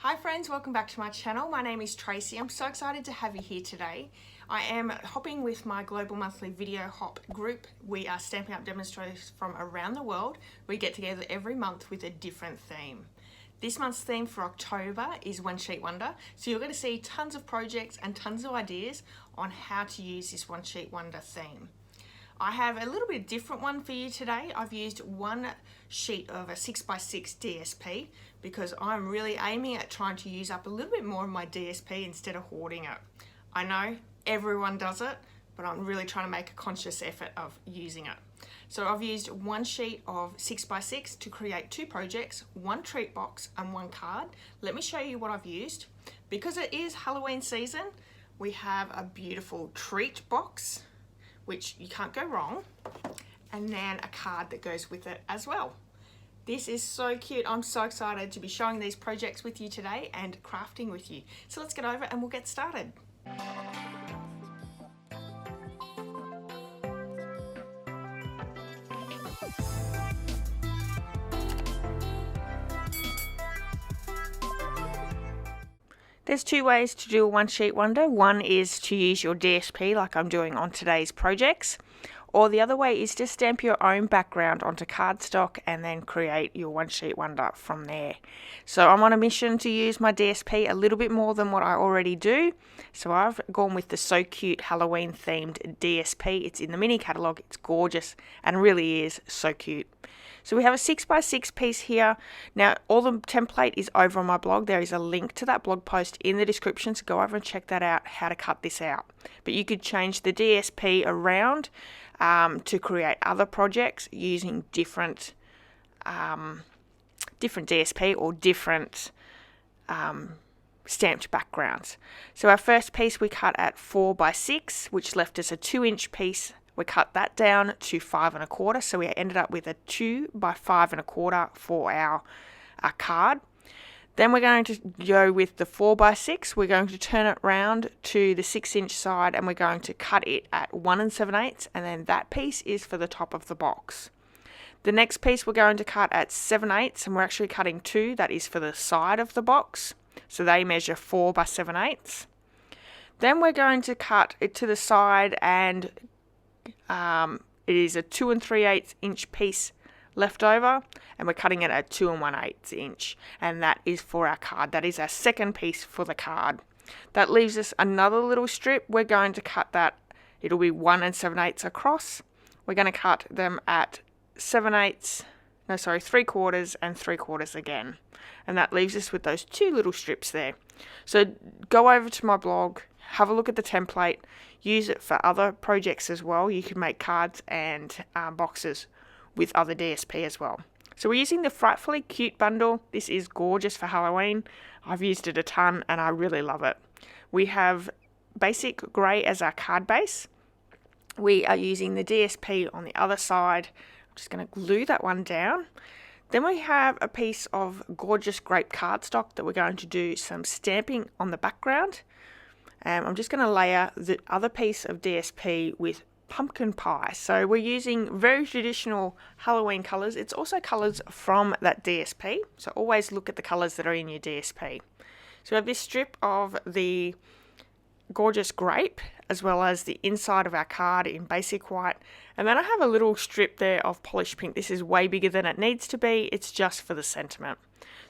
Hi friends, welcome back to my channel. My name is Tracy. I'm so excited to have you here today. I am hopping with my global monthly video hop group. We are stamping up demonstrators from around the world. We get together every month with a different theme. This month's theme for October is One Sheet Wonder. So you're going to see tons of projects and tons of ideas on how to use this One Sheet Wonder theme. I have a little bit different one for you today. I've used one sheet of a 6x6 DSP because I'm really aiming at trying to use up a little bit more of my DSP instead of hoarding it. I know everyone does it, but I'm really trying to make a conscious effort of using it. So I've used one sheet of 6x6 to create two projects, one treat box and one card. Let me show you what I've used. Because it is Halloween season, we have a beautiful treat box, which you can't go wrong, and then a card that goes with it as well. This is so cute. I'm so excited to be showing these projects with you today and crafting with you. So let's get over and we'll get started. There's two ways to do a one sheet wonder. One is to use your DSP like I'm doing on today's projects, or the other way is to stamp your own background onto cardstock and then create your one sheet wonder from there. So I'm on a mission to use my DSP a little bit more than what I already do. So I've gone with the So Cute Halloween themed DSP. It's in the mini catalogue, it's gorgeous and really is so cute. So we have a 6x6 piece here. Now all the template is over on my blog. There is a link to that blog post in the description, so go over and check that out, how to cut this out. But you could change the DSP around to create other projects using different DSP or different stamped backgrounds. So our first piece we cut at 4x6, which left us a 2-inch piece. We cut that down to 5 1/4, so we ended up with a 2x5 1/4 for our card. Then we're going to go with the 4x6. We're going to turn it round to the 6-inch side and we're going to cut it at 1 7/8, and then that piece is for the top of the box. The next piece we're going to cut at 7/8, and we're actually cutting 2. That is for the side of the box, so they measure 4 by 7/8. Then we're going to cut it to the side, and it is a 2 3/8 inch piece left over, and we're cutting it at 2 1/8 inch, and that is for our card. That is our second piece for the card. That leaves us another little strip. We're going to cut that, it'll be 1 7/8 across. We're going to cut them at 3/4 and 3/4 again, and that leaves us with those two little strips there. So go over to my blog, have a look at the template, use it for other projects as well. You can make cards and boxes with other DSP as well. So we're using the Frightfully Cute bundle. This is gorgeous for Halloween. I've used it a ton and I really love it. We have basic grey as our card base. We are using the DSP on the other side. I'm just going to glue that one down. Then we have a piece of gorgeous grape cardstock that we're going to do some stamping on the background. I'm just going to layer the other piece of DSP with pumpkin pie. So we're using very traditional Halloween colours. It's also colours from that DSP. So always look at the colours that are in your DSP. So we have this strip of the gorgeous grape as well as the inside of our card in basic white, and then I have a little strip there of polished pink. This is way bigger than it needs to be. It's just for the sentiment.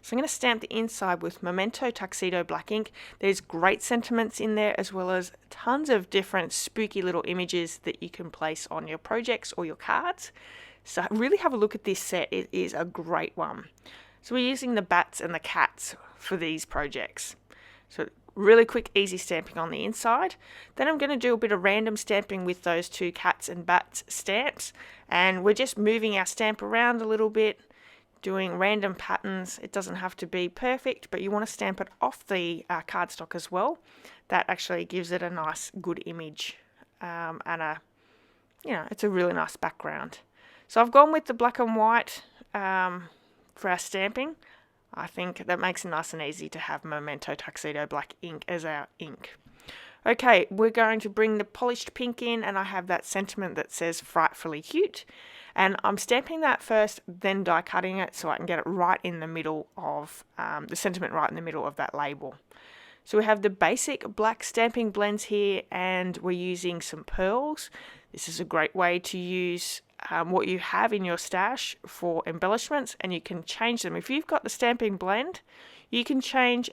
So I'm going to stamp the inside with Memento Tuxedo black ink. There's great sentiments in there as well as tons of different spooky little images that you can place on your projects or your cards. So really have a look at this set. It is a great one. So we're using the bats and the cats for these projects. So really quick, easy stamping on the inside. Then I'm going to do a bit of random stamping with those two cats and bats stamps. And we're just moving our stamp around a little bit, doing random patterns. It doesn't have to be perfect, but you want to stamp it off the cardstock as well. That actually gives it a nice, good image, and it's a really nice background. So I've gone with the black and white for our stamping. I think that makes it nice and easy to have Memento Tuxedo black ink as our ink. Okay, we're going to bring the polished pink in, and I have that sentiment that says frightfully cute. And I'm stamping that first, then die cutting it so I can get it right in the middle of the sentiment, right in the middle of that label. So we have the basic black stamping blends here, and we're using some pearls. This is a great way to use what you have in your stash for embellishments, and you can change them. If you've got the stamping blend, you can change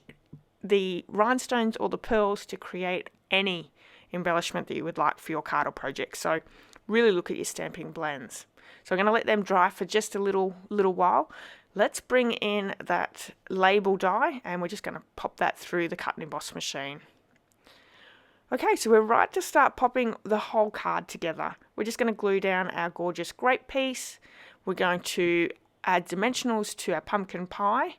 the rhinestones or the pearls to create any embellishment that you would like for your card or project. So really look at your stamping blends. So I'm going to let them dry for just a little while. Let's bring in that label die, and we're just going to pop that through the cut and emboss machine. Okay, so we're right to start popping the whole card together. We're just going to glue down our gorgeous grape piece. We're going to add dimensionals to our pumpkin pie.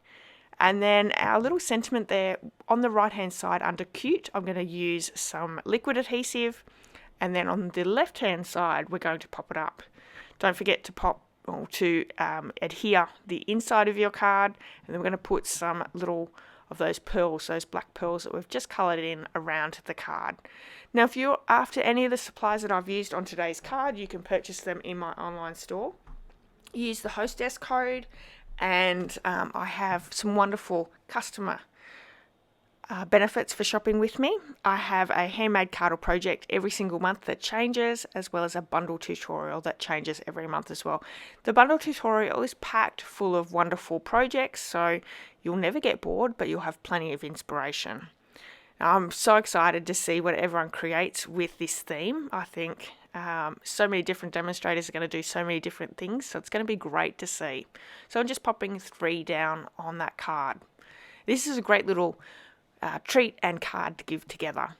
And then our little sentiment there on the right hand side under cute, I'm going to use some liquid adhesive. And then on the left hand side, we're going to pop it up. Don't forget to pop or to adhere the inside of your card. And then we're going to put some little of those pearls, those black pearls that we've just coloured in around the card. Now, if you're after any of the supplies that I've used on today's card, you can purchase them in my online store. Use the hostess code, and I have some wonderful customer benefits for shopping with me. I have a handmade card or project every single month that changes, as well as a bundle tutorial that changes every month as well. The bundle tutorial is packed full of wonderful projects, so you'll never get bored, but you'll have plenty of inspiration. I'm so excited to see what everyone creates with this theme. I think so many different demonstrators are going to do so many different things, so it's going to be great to see. So I'm just popping 3 down on that card. This is a great little treat and card to give together.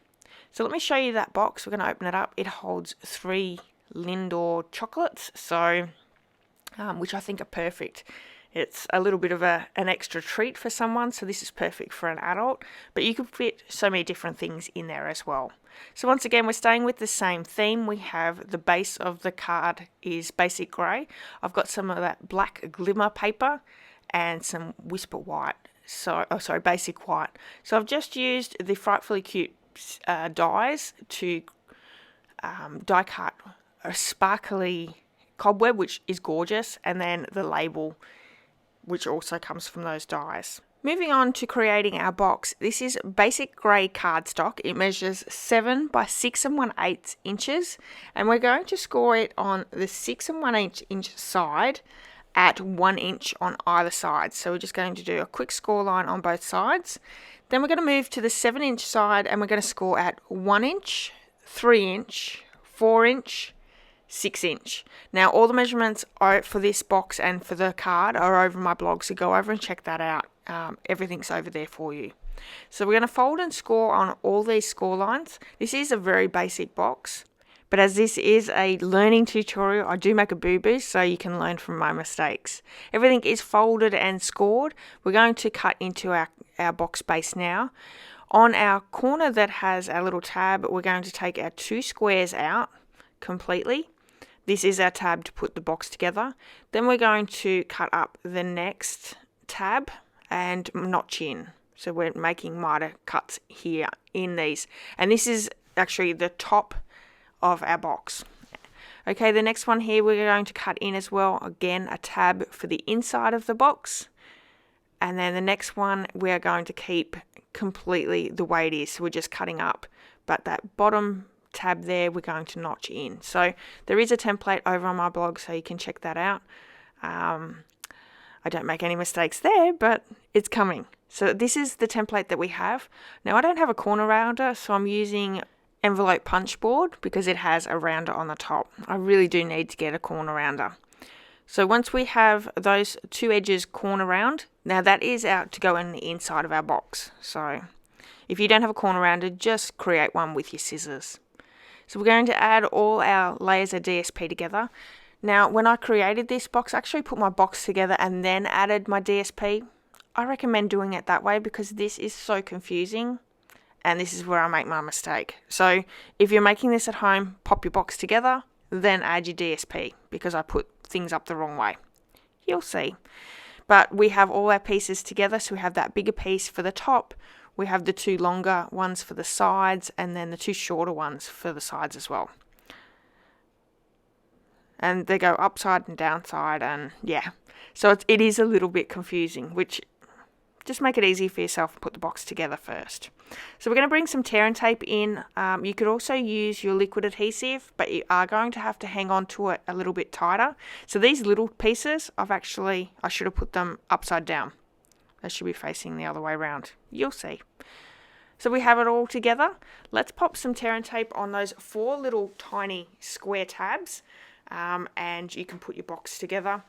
So let me show you that box. We're going to open it up. It holds 3 Lindor chocolates, so which I think are perfect. It's a little bit of an extra treat for someone, so this is perfect for an adult, but you can fit so many different things in there as well. So once again, we're staying with the same theme. We have the base of the card is basic grey. I've got some of that black glimmer paper and some whisper white. So, basic white. So I've just used the frightfully cute dies to die cut a sparkly cobweb, which is gorgeous, and then the label, which also comes from those dies. Moving on to creating our box. This is basic grey cardstock. It measures 7 by 6 1/8 inches, and we're going to score it on the 6 1/8 inch side at 1 inch on either side. So we're just going to do a quick score line on both sides. Then we're going to move to the 7 inch side, and we're going to score at 1 inch, 3 inch, 4 inch, 6 inch. Now all the measurements are for this box and for the card are over my blog, so go over and check that out. Everything's over there for you. So we're going to fold and score on all these score lines. This is a very basic box, but as this is a learning tutorial, I do make a boo-boo so you can learn from my mistakes. Everything is folded and scored. We're going to cut into our box base now. On our corner that has our little tab, we're going to take our 2 squares out completely. This is our tab to put the box together. Then we're going to cut up the next tab and notch in. So we're making miter cuts here in these. And this is actually the top of our box. Okay, the next one here we're going to cut in as well. Again, a tab for the inside of the box. And then the next one we are going to keep completely the way it is. So we're just cutting up. But that bottom tab there we're going to notch in. So there is a template over on my blog, so you can check that out. I don't make any mistakes there, but it's coming. So this is the template that we have. Now I don't have a corner rounder, so I'm using envelope punch board because it has a rounder on the top. I really do need to get a corner rounder. So once we have those 2 edges corner round, now that is out to go in the inside of our box. So if you don't have a corner rounder, just create one with your scissors. So we're going to add all our layers of DSP together. Now, when I created this box, I actually put my box together and then added my DSP. I recommend doing it that way because this is so confusing, and this is where I make my mistake. So if you're making this at home, pop your box together, then add your DSP because I put things up the wrong way. You'll see. But we have all our pieces together, so we have that bigger piece for the top. We have the 2 longer ones for the sides and then the 2 shorter ones for the sides as well. And they go upside and downside, and yeah. So it is a little bit confusing, which just make it easy for yourself and put the box together first. So we're going to bring some tear and tape in. You could also use your liquid adhesive, but you are going to have to hang on to it a little bit tighter. So these little pieces, I should have put them upside down. They should be facing the other way around. You'll see. So we have it all together. Let's pop some tear and tape on those 4 little tiny square tabs, and you can put your box together.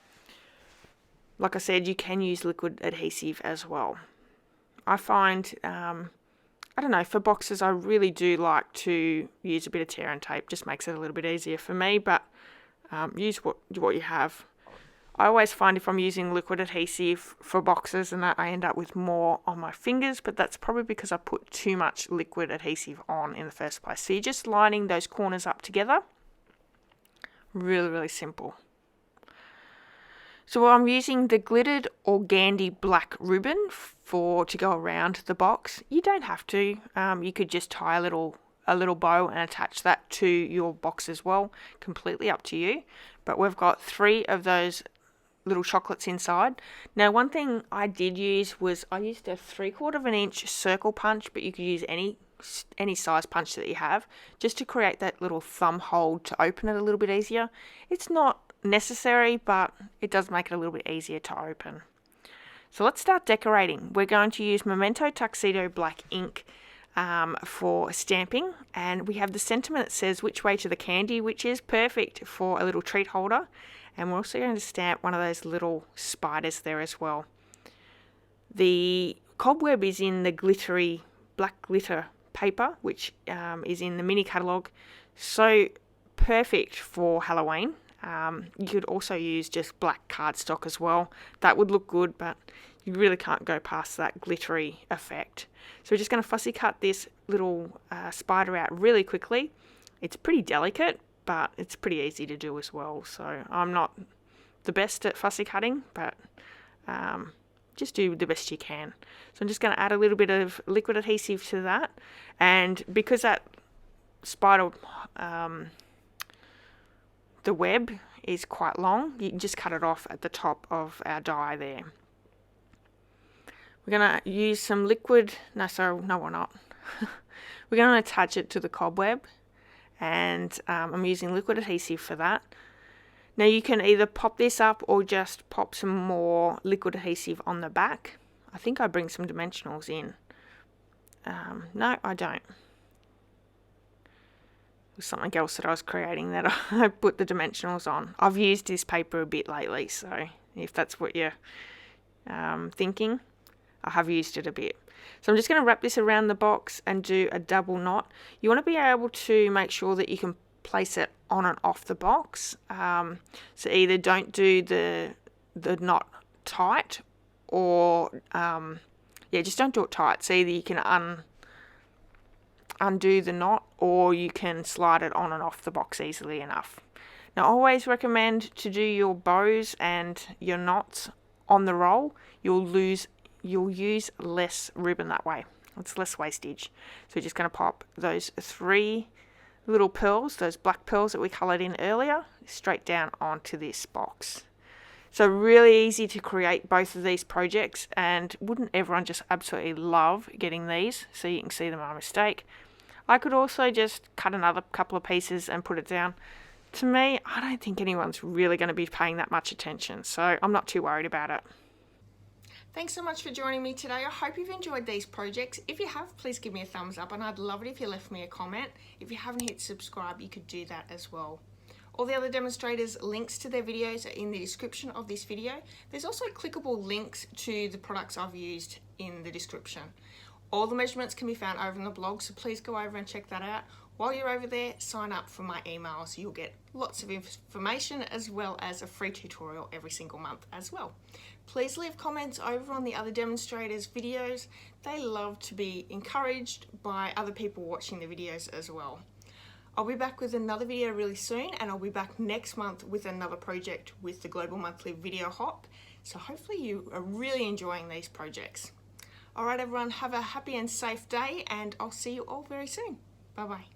Like I said, you can use liquid adhesive as well. I find, I don't know, for boxes I really do like to use a bit of tear and tape. Just makes it a little bit easier for me, but use what you have. I always find if I'm using liquid adhesive for boxes and that, I end up with more on my fingers, but that's probably because I put too much liquid adhesive on in the first place. So you're just lining those corners up together. Really, really simple. So I'm using the glittered organdy black ribbon to go around the box. You don't have to. You could just tie a little bow and attach that to your box as well. Completely up to you. But we've got 3 of those little chocolates inside. Now, one thing I did use was I used a 3/4 inch circle punch, but you could use any size punch that you have, just to create that little thumb hold to open it a little bit easier. It's not necessary, but it does make it a little bit easier to open. So let's start decorating. We're going to use Memento Tuxedo black ink for stamping, and we have the sentiment that says "which way to the candy," which is perfect for a little treat holder. And we're also going to stamp one of those little spiders there as well. The cobweb is in the glittery black glitter paper, which is in the mini catalogue. So perfect for Halloween. You could also use just black cardstock as well. That would look good, but you really can't go past that glittery effect. So we're just going to fussy cut this little spider out really quickly. It's pretty delicate, but it's pretty easy to do as well. So I'm not the best at fussy cutting, but just do the best you can. So I'm just going to add a little bit of liquid adhesive to that. And because that spider, the web is quite long, you can just cut it off at the top of our die there. We're going to use some liquid, no we're not. We're going to attach it to the cobweb, and I'm using liquid adhesive for that. Now you can either pop this up or just pop some more liquid adhesive on the back. I think I bring some dimensionals in. No, I don't. It was something else that I was creating that I put the dimensionals on. I've used this paper a bit lately, so if that's what you're thinking, I have used it a bit. So I'm just going to wrap this around the box and do a double knot. You want to be able to make sure that you can place it on and off the box. So either don't do the knot tight, or just don't do it tight. So either you can undo the knot, or you can slide it on and off the box easily enough. Now I always recommend to do your bows and your knots on the roll. You'll use less ribbon that way. It's less wastage. So we're just going to pop those 3 little pearls, those black pearls that we coloured in earlier, straight down onto this box. So really easy to create both of these projects, and wouldn't everyone just absolutely love getting these? So you can see my mistake. I could also just cut another couple of pieces and put it down. To me, I don't think anyone's really going to be paying that much attention, so I'm not too worried about it. Thanks so much for joining me today. I hope you've enjoyed these projects. If you have, please give me a thumbs up, and I'd love it if you left me a comment. If you haven't hit subscribe, you could do that as well. All the other demonstrators' links to their videos are in the description of this video. There's also clickable links to the products I've used in the description. All the measurements can be found over in the blog, so please go over and check that out. While you're over there, sign up for my emails. You'll get lots of information as well as a free tutorial every single month as well. Please leave comments over on the other demonstrators' videos. They love to be encouraged by other people watching the videos as well. I'll be back with another video really soon, and I'll be back next month with another project with the Global Monthly Video Hop. So hopefully you are really enjoying these projects. All right, everyone, have a happy and safe day, and I'll see you all very soon. Bye-bye.